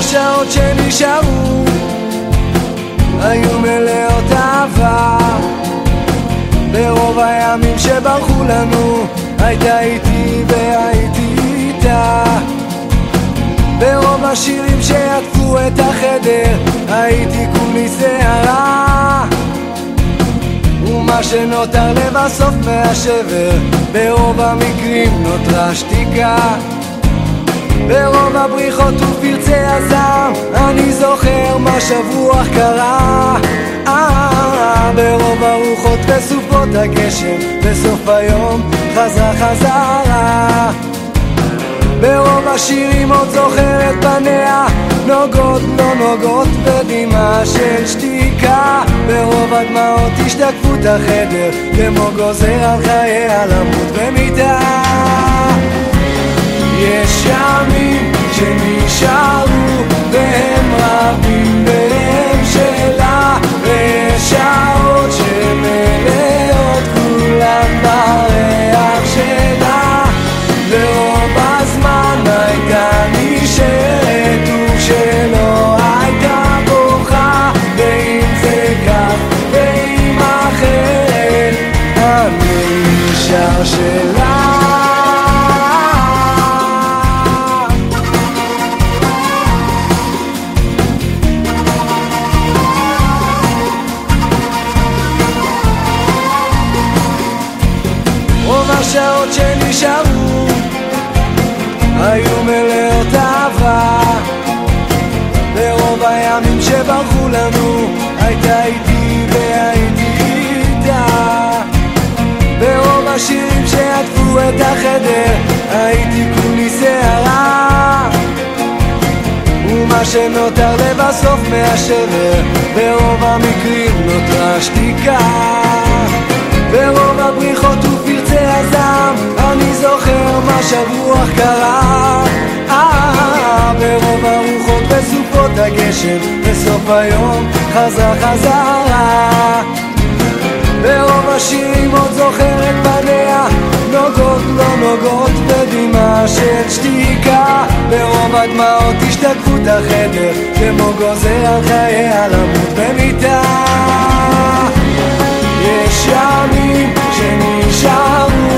השעות שנשארו היו מלאות אהבה, ברוב הימים שברחו לנו הייתה איתי והייתי איתה. ברוב השירים שעטפו את החדר הייתי כולי שערה, ומה שנותר לבסוף מהשבר ברוב המקרים נותרה שתיקה. ברוב הבריחות ופרצי הזעם אני זוכר מה שבוע קרה. ברוב הרוחות וסופות הגשם בסוף היום חזרה. ברוב השירים עוד זוכר את פניה, נוגות לא נוגות בדמעה של שתיקה. ברוב הדמעות השתקפו את החדר כמו גוזר על חייה למות במיטה. יש ימים שנשארו והם רבים והם שלה, ויש שעות שמלאות כולן בריח שלה. ורוב הזמן הייתה נשארת וכשלא הייתה בוכה, ואם זה כך ואם אחרת אני נשאר שלה. רוב השעות שנשארו היו מלאות אהבה, ברוב הימים שברחו לנו הייתה איתי והייתי איתה. ברוב השירים שעטפו את החדר הייתי כולי שערה, ומה שנותר לבסוף מהשבר ברוב המקרים נותרה שתיקה. ברוב הבריחות ופרצי הזעם אני זוכר מה שבוע קרה. ברוב הרוחות וסופות הגשם בסוף היום חזרה. ברוב השירים עוד זוכר את פניה, נוגות לא נוגות בדמעה של שתיקה. ברוב הדמעות השתקפו את החדר כמו גוזר על חייה למות במיטה. יש ימים שנשארו